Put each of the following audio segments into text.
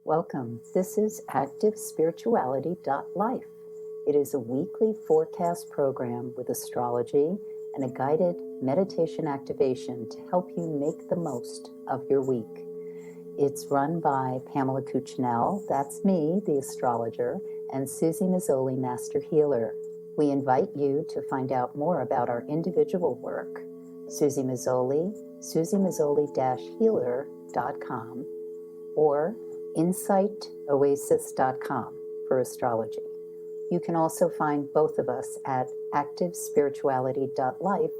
Welcome. This is ActiveSpirituality.life. It is a weekly forecast program with astrology and a guided meditation activation to help you make the most of your week. It's run by Pamela Cucinell, that's me, the astrologer, and Suzy Meszoly, Master Healer. We invite you to find out more about our individual work. Suzy Meszoly, SuzyMeszoly-healer.com, or insightoasis.com for astrology. You can also find both of us at activespirituality.life,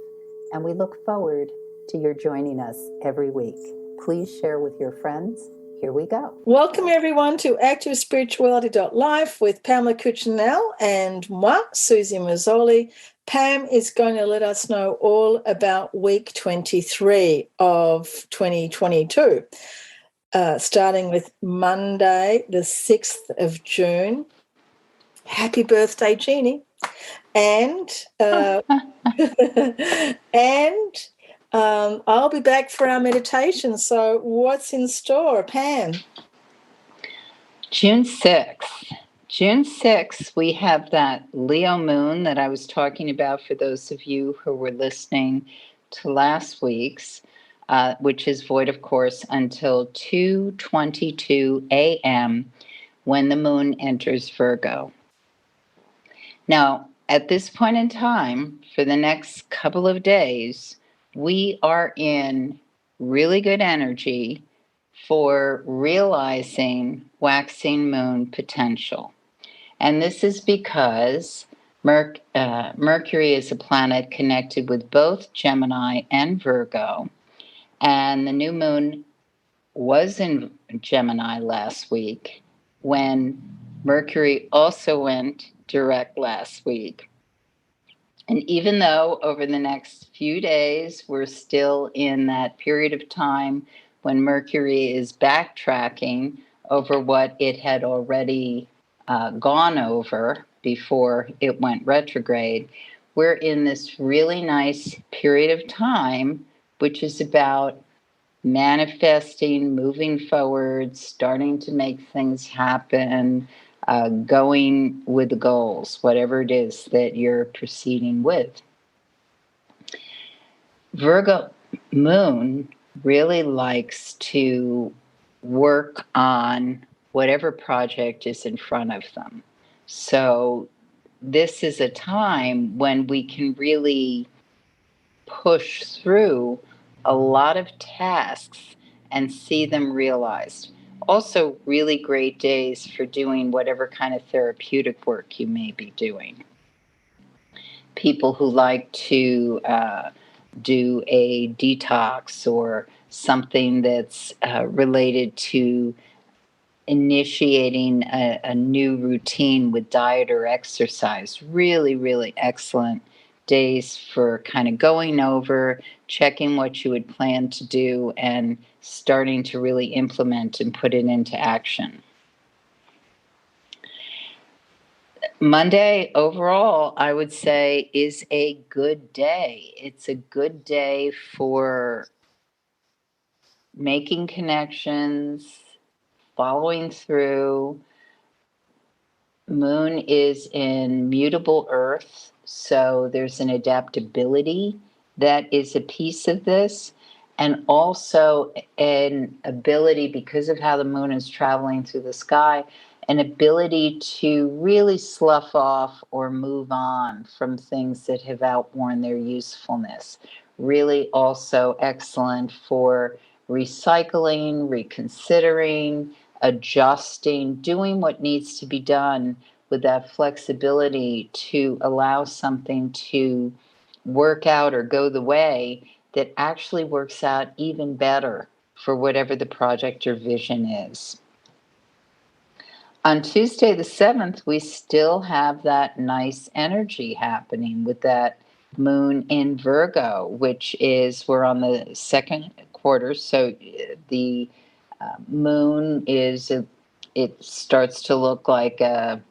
and we look forward to your joining us every week. Please share with your friends. Here we go. Welcome, everyone, to activespirituality.life with Pamela Cucinell and moi, Suzy Meszoly. Pam is going to let us know all about week 23 of 2022, starting with Monday, the 6th of June. Happy birthday, Jeannie. And I'll be back for our meditation. So what's in store, Pam? June 6th, we have that Leo moon that I was talking about for those of you who were listening to last week's, which is void, of course, until 2:22 a.m. when the moon enters Virgo. Now, at this point in time, for the next couple of days, we are in really good energy for realizing waxing moon potential. And this is because Mercury is a planet connected with both Gemini and Virgo. And the new moon was in Gemini last week when Mercury also went direct last week. And even though over the next few days, we're still in that period of time when Mercury is backtracking over what it had already gone over before it went retrograde, we're in this really nice period of time, which is about manifesting, moving forward, starting to make things happen, going with the goals, whatever it is that you're proceeding with. Virgo moon really likes to work on whatever project is in front of them. So this is a time when we can really push through a lot of tasks and see them realized. Also, really great days for doing whatever kind of therapeutic work you may be doing. People who like to do a detox or something that's related to initiating a new routine with diet or exercise. Really, really excellent days for kind of going over, checking what you would plan to do, and starting to really implement and put it into action. Monday, overall, I would say, is a good day. It's a good day for making connections, following through. Moon is in mutable earth, so there's an adaptability that is a piece of this, and also an ability, because of how the moon is traveling through the sky, an ability to really slough off or move on from things that have outworn their usefulness. Really also excellent for recycling, reconsidering, adjusting, doing what needs to be done with that flexibility to allow something to work out or go the way that actually works out even better for whatever the project or vision is. On Tuesday the 7th, we still have that nice energy happening with that moon in Virgo, which is, we're on the second quarter, so the moon is, it starts to look like a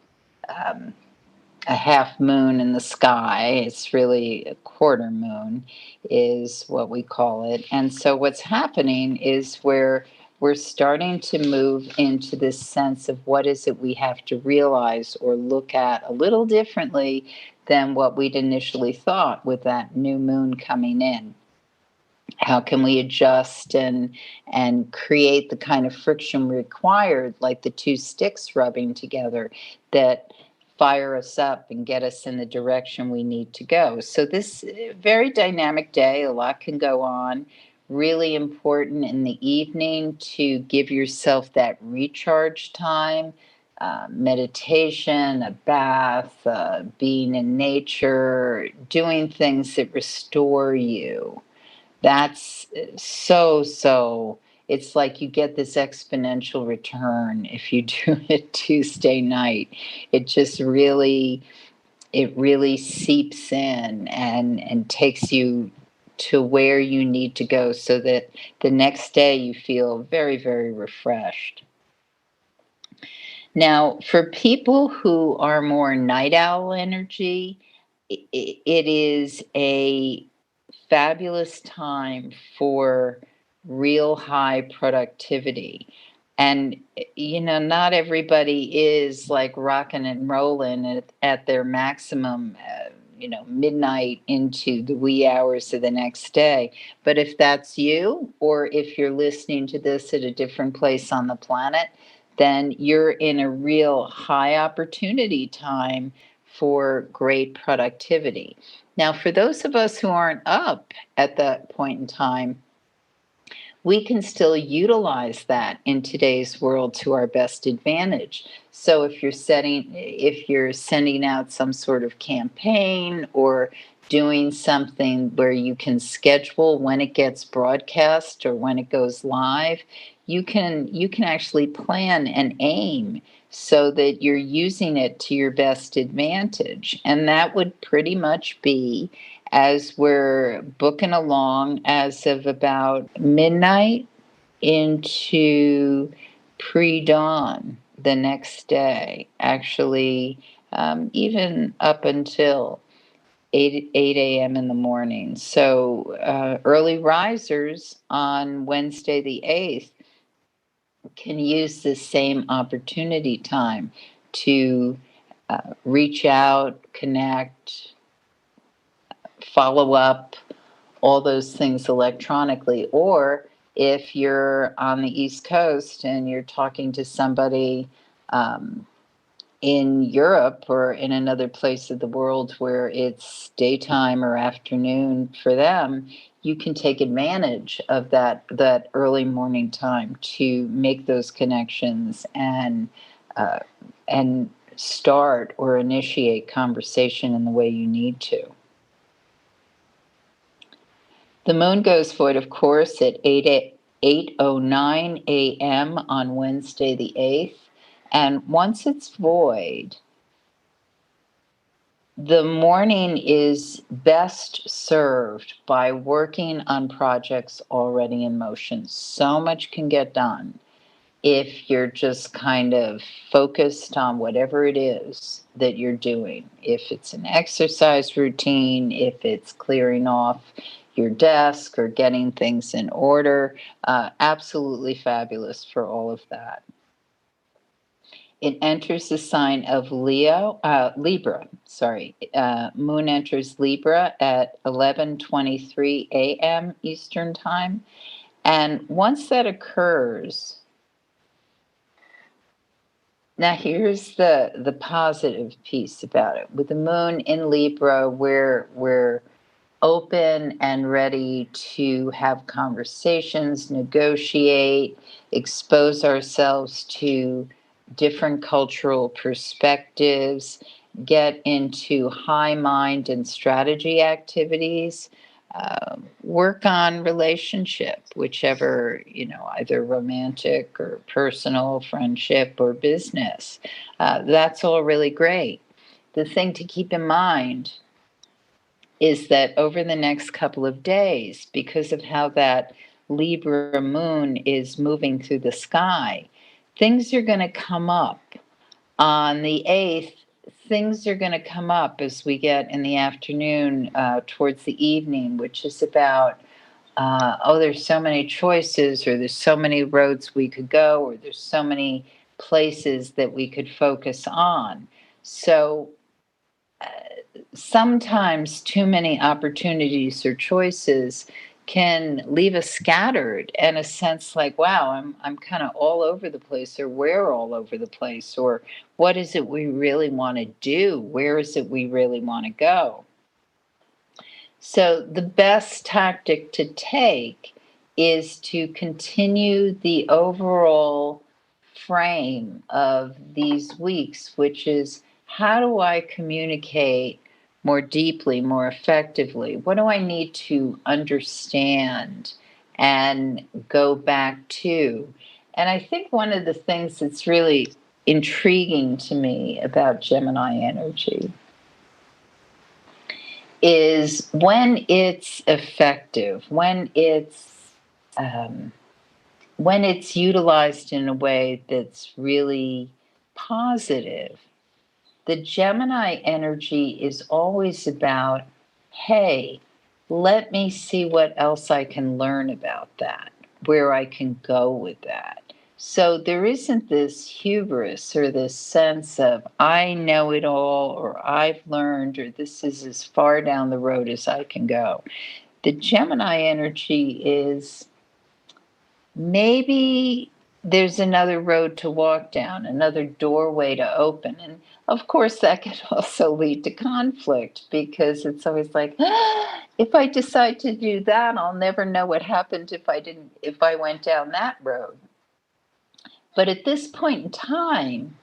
half moon in the sky. It's really a quarter moon is what we call it. And so what's happening is we're we're starting to move into this sense of what is it we have to realize or look at a little differently than what we'd initially thought with that new moon coming in. How can we adjust and create the kind of friction required, like the two sticks rubbing together, that fire us up and get us in the direction we need to go? So this very dynamic day, a lot can go on. Really important in the evening to give yourself that recharge time, meditation, a bath, being in nature, doing things that restore you. That's so it's like you get this exponential return if you do it Tuesday night. It just really seeps in and takes you to where you need to go so that the next day you feel very, very refreshed. Now, for people who are more night owl energy, it is a fabulous time for real high productivity. And, not everybody is like rocking and rolling at their maximum, midnight into the wee hours of the next day. But if that's you, or if you're listening to this at a different place on the planet, then you're in a real high opportunity time for great productivity. Now, for those of us who aren't up at that point in time, we can still utilize that in today's world to our best advantage. So if you're sending out some sort of campaign or doing something where you can schedule when it gets broadcast or when it goes live, you can actually plan and aim so that you're using it to your best advantage. And that would pretty much be as we're booking along as of about midnight into pre-dawn the next day, actually, even up until 8 a.m. in the morning. So early risers on Wednesday the 8th can use this same opportunity time to reach out, connect, follow up, all those things electronically. Or if you're on the East Coast and you're talking to somebody in Europe or in another place of the world where it's daytime or afternoon for them, you can take advantage of that early morning time to make those connections and start or initiate conversation in the way you need to. The moon goes void, of course, at 8:09 a.m. on Wednesday the 8th. And once it's void, the morning is best served by working on projects already in motion. So much can get done if you're just kind of focused on whatever it is that you're doing. If it's an exercise routine, if it's clearing off your desk or getting things in order, absolutely fabulous for all of that. It enters the sign of Libra. Moon enters Libra at 11:23 a.m. Eastern Time. And once that occurs, now here's the positive piece about it. With the moon in Libra, we're open and ready to have conversations, negotiate, expose ourselves to different cultural perspectives, get into high mind and strategy activities, work on relationship, whichever, either romantic or personal, friendship or business. That's all really great. The thing to keep in mind is that over the next couple of days, because of how that Libra moon is moving through the sky, things are going to come up. On the 8th, things are going to come up as we get in the afternoon towards the evening, which is about there's so many choices, or there's so many roads we could go, or there's so many places that we could focus on. So sometimes too many opportunities or choices can leave us scattered, and a sense like, wow, I'm kind of all over the place, or we're all over the place, or what is it we really want to do? Where is it we really want to go? So the best tactic to take is to continue the overall frame of these weeks, which is, how do I communicate more deeply, more effectively? What do I need to understand and go back to? And I think one of the things that's really intriguing to me about Gemini energy is when it's effective, when it's utilized in a way that's really positive. The Gemini energy is always about, hey, let me see what else I can learn about that, where I can go with that. So there isn't this hubris or this sense of, I know it all, or I've learned, or this is as far down the road as I can go. The Gemini energy is, maybe there's another road to walk down, another doorway to open. And of course, that can also lead to conflict, because it's always like, if I decide to do that, I'll never know what happened if I went down that road. But at this point in time,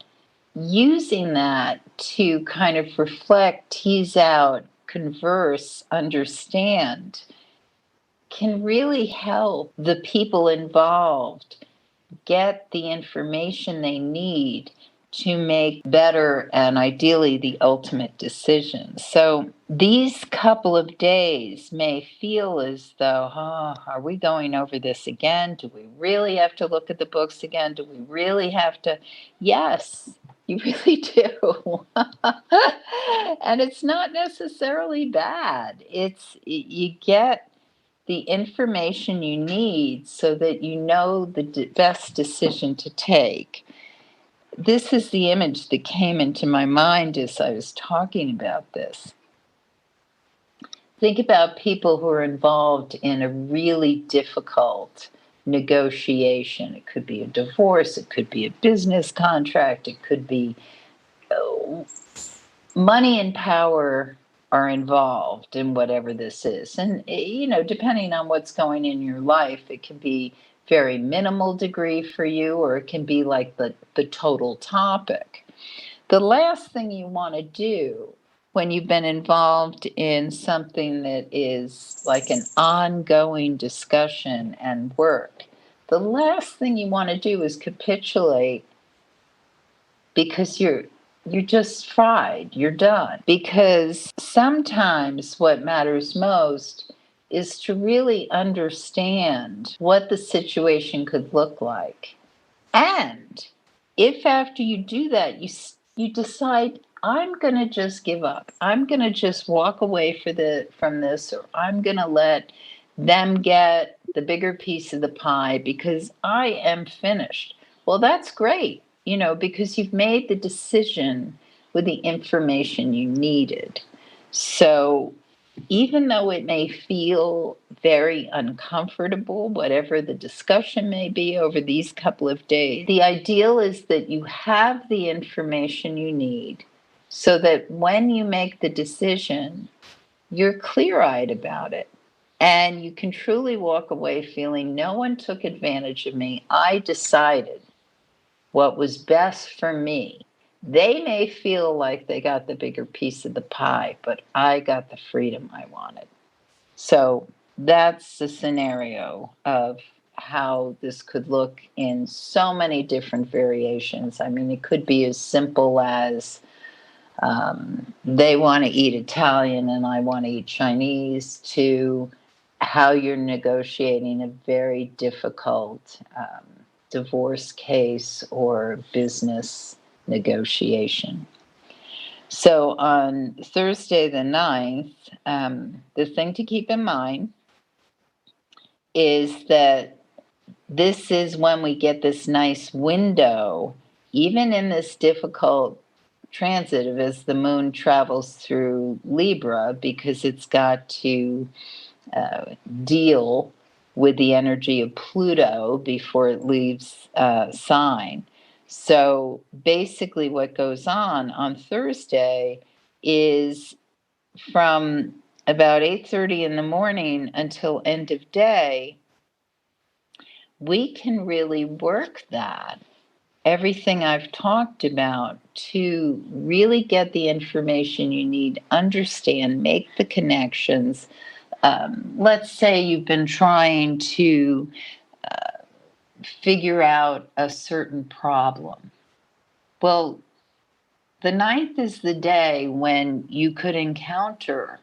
using that to kind of reflect, tease out, converse, understand, can really help the people involved get the information they need to make better and ideally the ultimate decision. So these couple of days may feel as though, are we going over this again? Do we really have to look at the books again? Do we really have to? Yes, you really do. And it's not necessarily bad. You get the information you need so that you know the best decision to take. This is the image that came into my mind as I was talking about this. Think about people who are involved in a really difficult negotiation. It could be a divorce, it could be a business contract, it could be money and power are involved in whatever this is. And, depending on what's going in your life, it can be very minimal degree for you, or it can be like the total topic. The last thing you want to do when you've been involved in something that is like an ongoing discussion and work, the last thing you want to do is capitulate, because you're just fried, you're done. Because sometimes what matters most is to really understand what the situation could look like. And if after you do that, you decide, I'm going to just give up, I'm going to just walk away from this, or I'm going to let them get the bigger piece of the pie because I am finished. Well, that's great, because you've made the decision with the information you needed. So even though it may feel very uncomfortable, whatever the discussion may be over these couple of days, the ideal is that you have the information you need so that when you make the decision, you're clear-eyed about it. And you can truly walk away feeling, no one took advantage of me. I decided what was best for me. They may feel like they got the bigger piece of the pie, but I got the freedom I wanted. So that's the scenario of how this could look in so many different variations. I mean, it could be as simple as they want to eat Italian and I want to eat Chinese, to how you're negotiating a very difficult divorce case or business negotiation. So on Thursday the 9th, the thing to keep in mind is that this is when we get this nice window, even in this difficult transit as the moon travels through Libra, because it's got to deal with the energy of Pluto before it leaves sign. So basically, what goes on Thursday is from about 8:30 in the morning until end of day, we can really work that everything I've talked about to really get the information you need, understand, make the connections. Let's say you've been trying to figure out a certain problem. Well, the ninth is the day when you could encounter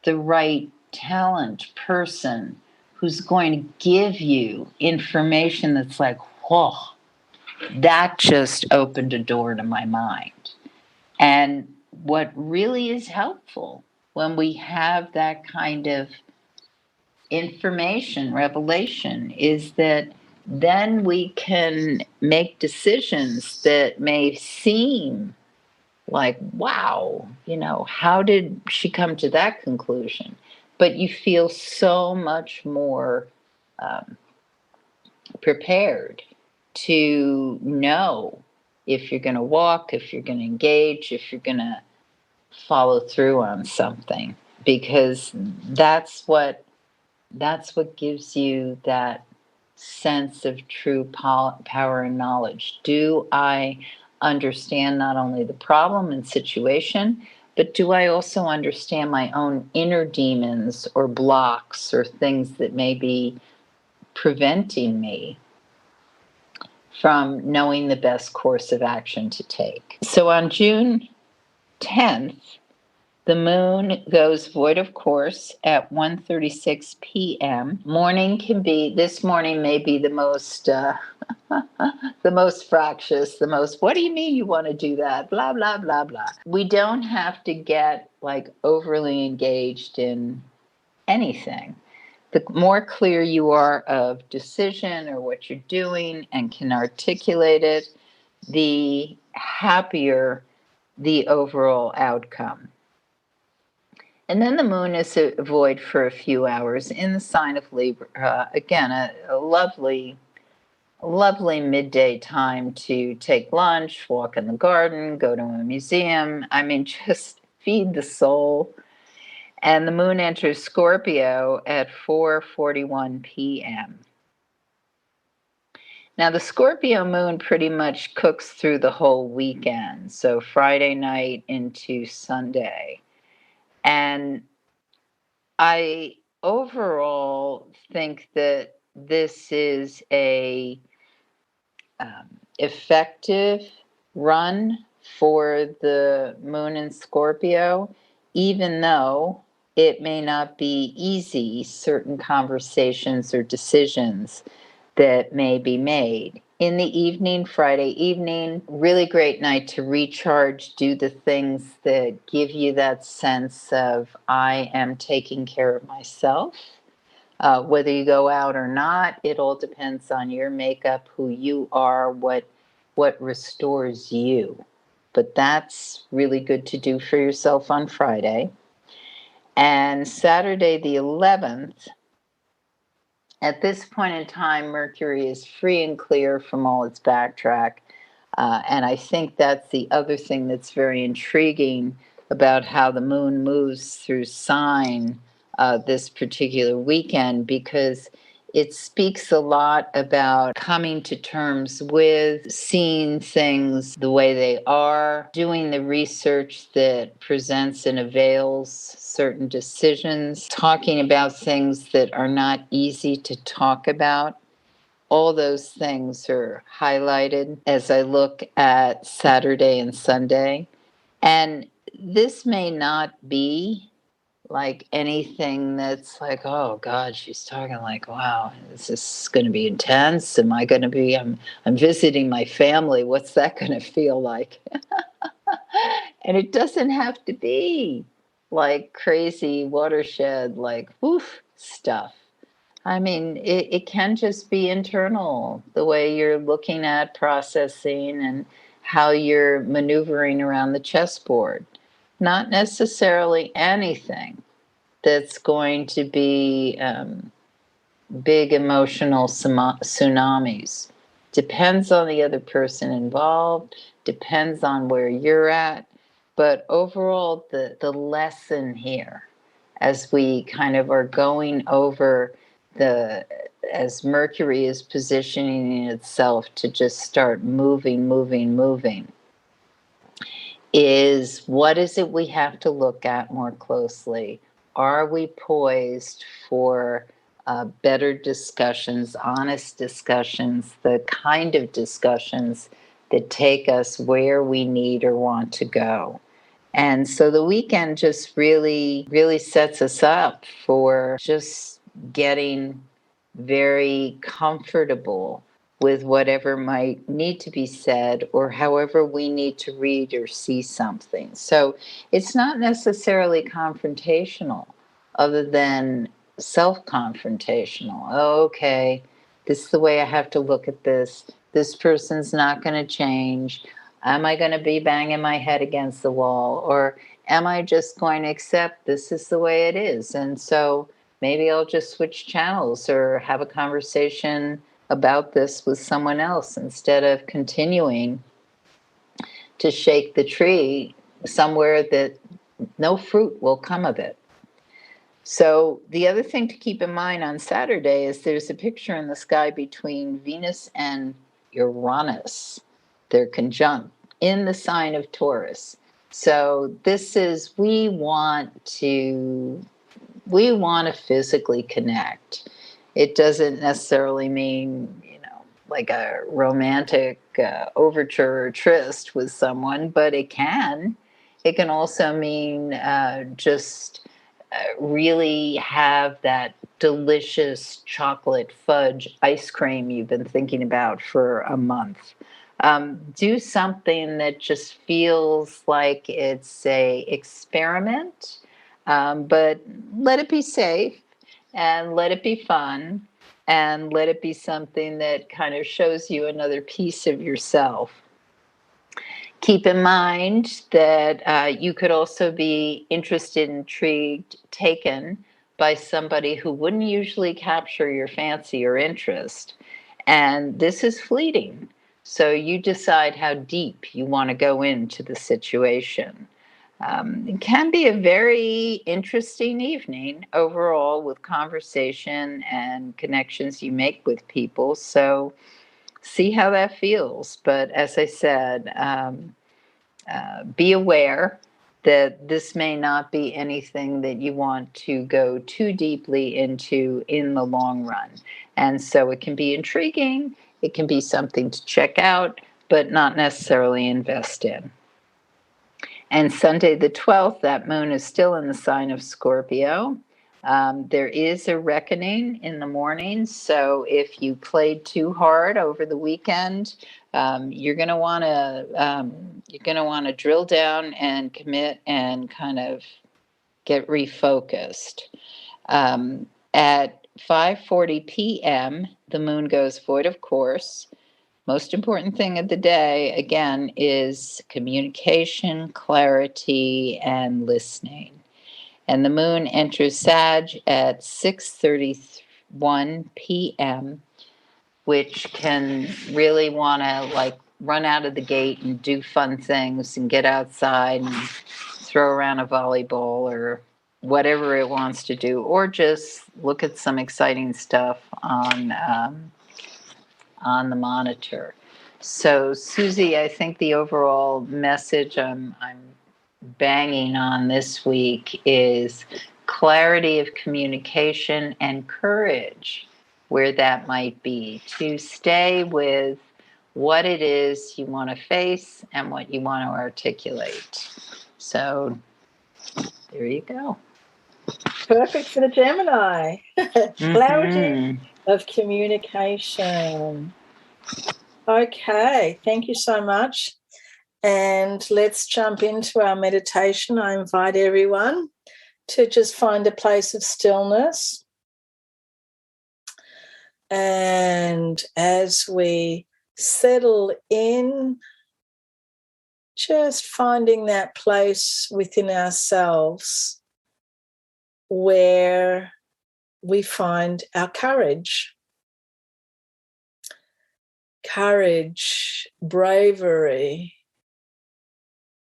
the right talent person who's going to give you information that's like, whoa, that just opened a door to my mind. And what really is helpful when we have that kind of information, revelation, is that then we can make decisions that may seem like, wow, how did she come to that conclusion? But you feel so much more prepared to know if you're going to walk, if you're going to engage, if you're going to follow through on something, because that's what gives you that sense of true power and knowledge. Do I understand not only the problem and situation, but do I also understand my own inner demons or blocks or things that may be preventing me from knowing the best course of action to take? So on June 10th, the moon goes void of course at 1:36 p.m. This morning may be the most the most fractious, the most, what do you mean you want to do that? Blah, blah, blah, blah. We don't have to get like overly engaged in anything. The more clear you are of decision or what you're doing and can articulate it, the happier the overall outcome. And then the moon is a void for a few hours in the sign of Libra. Again, a lovely midday time to take lunch, walk in the garden, go to a museum. I mean, just feed the soul. And the moon enters Scorpio at 4:41 p.m. Now, the Scorpio moon pretty much cooks through the whole weekend, so Friday night into Sunday. And I overall think that this is a effective run for the moon in Scorpio, even though it may not be easy, certain conversations or decisions that may be made. In the evening, Friday evening, really great night to recharge, do the things that give you that sense of, I am taking care of myself. Whether you go out or not, it all depends on your makeup, who you are, what restores you. But that's really good to do for yourself on Friday. And Saturday the 11th, at this point in time, Mercury is free and clear from all its backtrack. And I think that's the other thing that's very intriguing about how the moon moves through sign this particular weekend, because it speaks a lot about coming to terms with seeing things the way they are, doing the research that presents and avails certain decisions, talking about things that are not easy to talk about. All those things are highlighted as I look at Saturday and Sunday. And this may not be like anything that's like, oh God, she's talking like, wow, is this going to be intense? Am I going to be, I'm visiting my family. What's that going to feel like? And it doesn't have to be like crazy watershed, like, woof stuff. I mean, it can just be internal, the way you're looking at processing and how you're maneuvering around the chessboard. Not necessarily anything that's going to be big emotional tsunamis. Depends on the other person involved, depends on where you're at. But overall, the lesson here, as we kind of are going over as Mercury is positioning itself to just start moving, is what is it we have to look at more closely? Are we poised for better discussions, honest discussions, the kind of discussions that take us where we need or want to go? And so the weekend just really, really sets us up for just getting very comfortable with whatever might need to be said or however we need to read or see something. So it's not necessarily confrontational, other than self confrontational. Oh, okay, this is the way I have to look at this. This person's not going to change. Am I going to be banging my head against the wall? Or am I just going to accept this is the way it is? And so maybe I'll just switch channels or have a conversation about this with someone else instead of continuing to shake the tree somewhere that no fruit will come of it. So the other thing to keep in mind on Saturday is there's a picture in the sky between Venus and Uranus. They're conjunct in the sign of Taurus. So this is we want to physically connect. It doesn't necessarily mean, like a romantic overture or tryst with someone, but it can. It can also mean just really have that delicious chocolate fudge ice cream you've been thinking about for a month. Do something that just feels like it's a experiment, but let it be safe and let it be fun and let it be something that kind of shows you another piece of yourself. Keep in mind that you could also be interested, intrigued, taken by somebody who wouldn't usually capture your fancy or interest. And this is fleeting. So you decide how deep you want to go into the situation. It can be a very interesting evening overall with conversation and connections you make with people. So see how that feels. But as I said, be aware that this may not be anything that you want to go too deeply into in the long run. And so it can be intriguing, it can be something to check out, but not necessarily invest in. And Sunday the 12th, that moon is still in the sign of Scorpio. There is a reckoning in the morning. So if you played too hard over the weekend, you're going to want to drill down and commit and kind of get refocused. At 5:40 p.m., the moon goes void of course. Most important thing of the day, again, is communication, clarity, and listening. And the moon enters Sag at 6:31 p.m., which can really want to run out of the gate and do fun things and get outside and throw around a volleyball or whatever it wants to do, or just look at some exciting stuff on the monitor. So, Suzy, I think the overall message I'm banging on this week is clarity of communication and courage, where that might be, to stay with what it is you want to face and what you want to articulate. So, there you go. Perfect for the Gemini. Clarity of communication. Okay, thank you so much. And let's jump into our meditation. I invite everyone to just find a place of stillness And as we settle in, just finding that place within ourselves where we find our courage. Courage, bravery,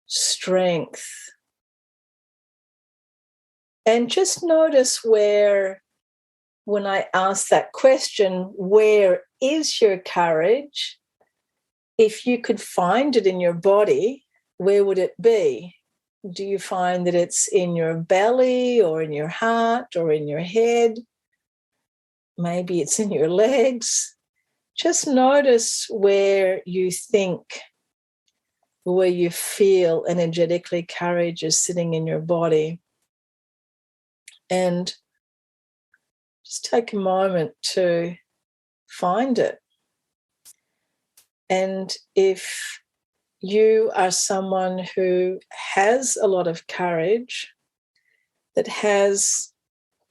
strength. And just notice where, when I ask that question, where is your courage? If you could find it in your body, where would it be? Do you find that it's in your belly or in your heart or in your head? Maybe it's in your legs. Just notice where you think, where you feel energetically courage is sitting in your body. And just take a moment to find it. And if you are someone who has a lot of courage, that has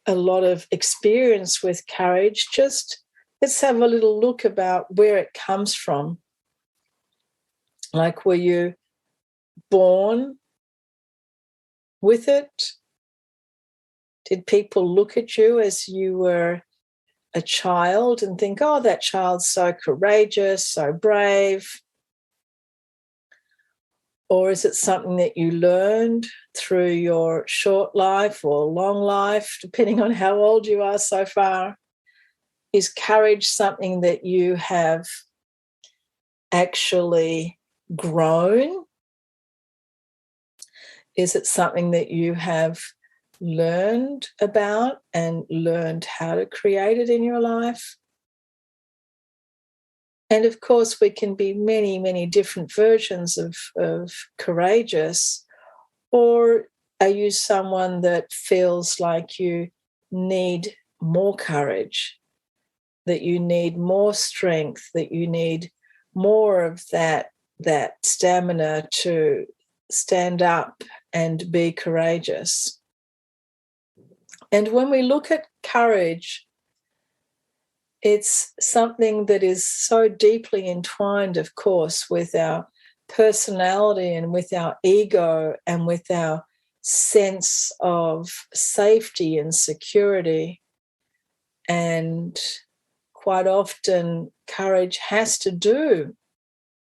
a lot of experience with courage, just let's have a little look about where it comes from. Like, were you born with it? Did people look at you as you were a child and think, oh, that child's so courageous, so brave? Or is it something that you learned through your short life or long life, depending on how old you are so far? Is courage something that you have actually grown? Is it something that you have learned about and learned how to create it in your life? And of course, we can be many, many different versions of courageous. Or are you someone that feels like you need more courage, that you need more strength, that you need more of that stamina to stand up and be courageous? And when we look at courage, it's something that is so deeply entwined, of course, with our personality and with our ego and with our sense of safety and security. And quite often, courage has to do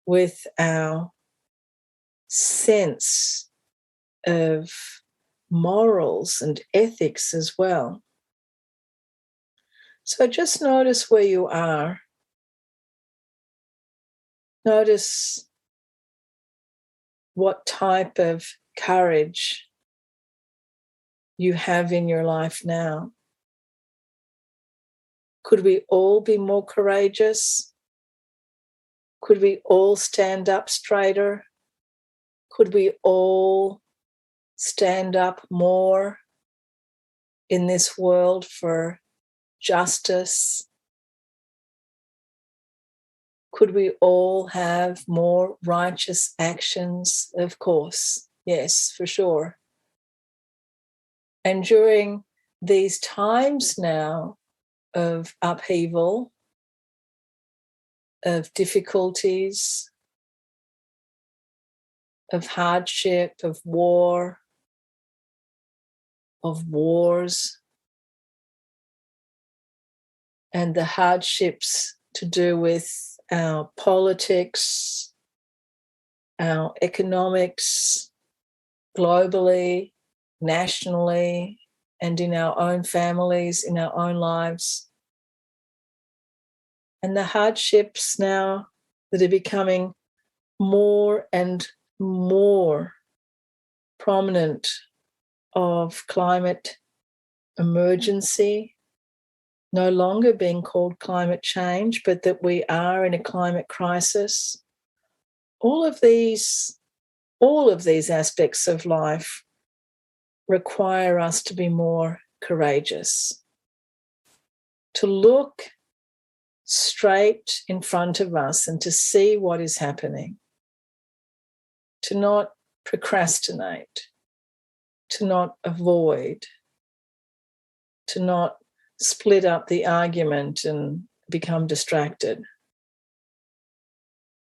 with our sense of morals and ethics as well. So just notice where you are. Notice what type of courage you have in your life now. Could we all be more courageous? Could we all stand up straighter? Could we all stand up more in this world for justice? Could we all have more righteous actions? Of course, yes, for sure. And during these times now of upheaval, of difficulties, of hardship, of war, of wars, and the hardships to do with our politics, our economics, globally, nationally, and in our own families, in our own lives. And the hardships now that are becoming more and more prominent of climate emergency, no longer being called climate change, but that we are in a climate crisis. All of these aspects of life require us to be more courageous, to look straight in front of us and to see what is happening, to not procrastinate, to not avoid, to not split up the argument and become distracted.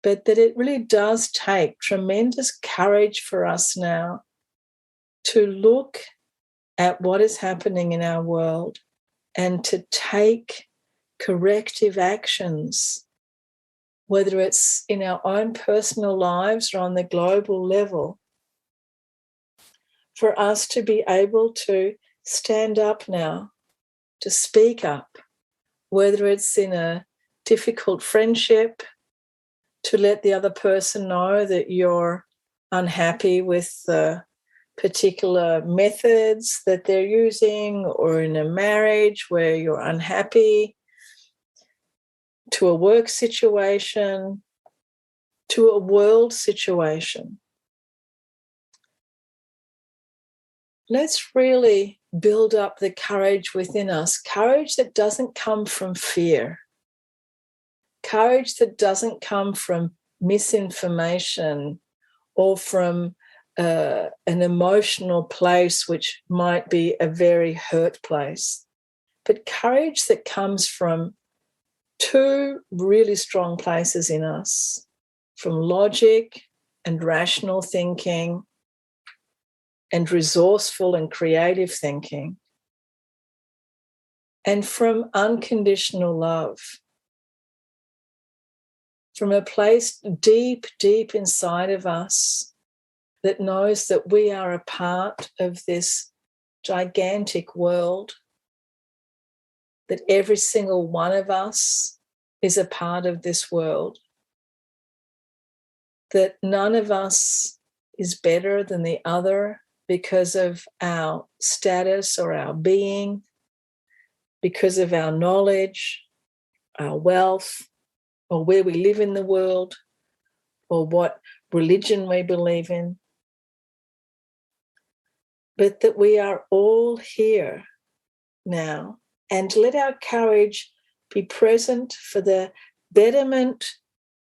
But that it really does take tremendous courage for us now to look at what is happening in our world and to take corrective actions, whether it's in our own personal lives or on the global level, for us to be able to stand up now, to speak up, whether it's in a difficult friendship, to let the other person know that you're unhappy with the particular methods that they're using, or in a marriage where you're unhappy, to a work situation, to a world situation. Let's really build up the courage within us, courage that doesn't come from fear, courage that doesn't come from misinformation or from an emotional place which might be a very hurt place, but courage that comes from two really strong places in us, from logic and rational thinking and resourceful and creative thinking, and from unconditional love, from a place deep, deep inside of us that knows that we are a part of this gigantic world, that every single one of us is a part of this world, that none of us is better than the other because of our status or our being, because of our knowledge, our wealth, or where we live in the world, or what religion we believe in, but that we are all here now. And let our courage be present for the betterment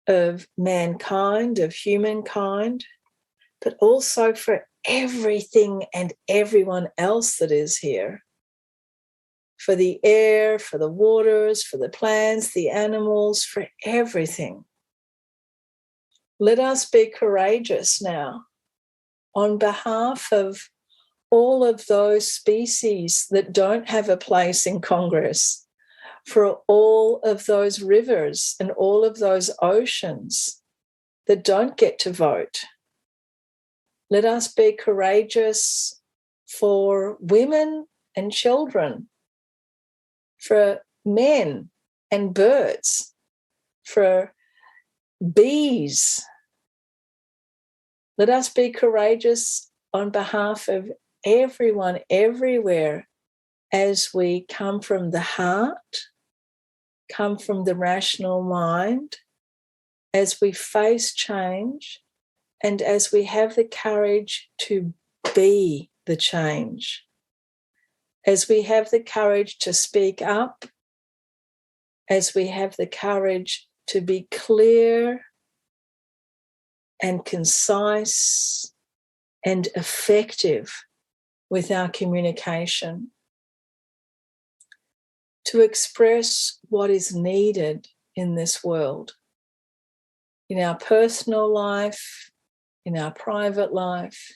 of mankind, of humankind, but also for everything and everyone else that is here, for the air, for the waters, for the plants, the animals, for everything. Let us be courageous now on behalf of all of those species that don't have a place in Congress, for all of those rivers and all of those oceans that don't get to vote. Let us be courageous for women and children, for men and birds, for bees. Let us be courageous on behalf of everyone, everywhere, as we come from the heart, come from the rational mind, as we face change, and as we have the courage to be the change, as we have the courage to speak up, as we have the courage to be clear and concise and effective with our communication, to express what is needed in this world, in our personal life, in our private life,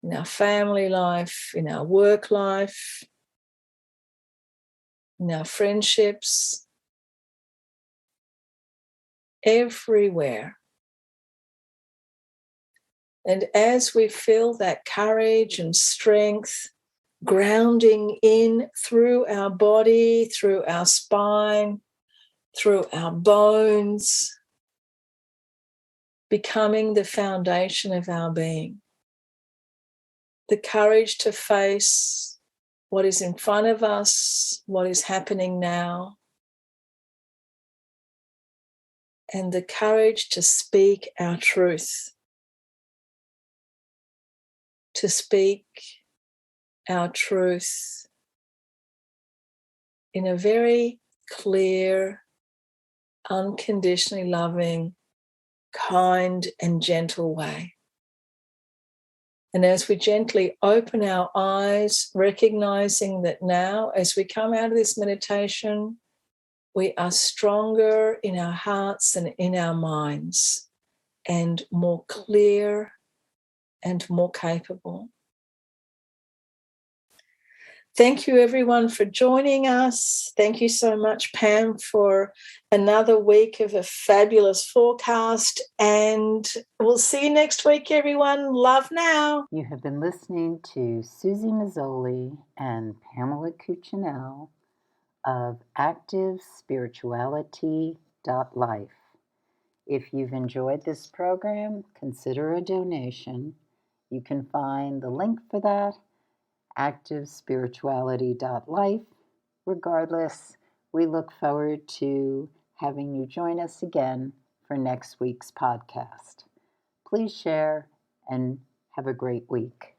in our family life, in our work life, in our friendships, everywhere. And as we feel that courage and strength grounding in through our body, through our spine, through our bones, becoming the foundation of our being, the courage to face what is in front of us, what is happening now, and the courage to speak our truth, to speak our truth in a very clear, unconditionally loving, kind and gentle way. And as we gently open our eyes, recognizing that now, as we come out of this meditation, we are stronger in our hearts and in our minds, and more clear and more capable. Thank you, everyone, for joining us. Thank you so much, Pam, for another week of a fabulous forecast. And we'll see you next week, everyone. Love now. You have been listening to Suzy Meszoly and Pamela Cucinell of ActiveSpirituality.life. If you've enjoyed this program, consider a donation. You can find the link for that, ActiveSpirituality.life. Regardless, we look forward to having you join us again for next week's podcast. Please share and have a great week.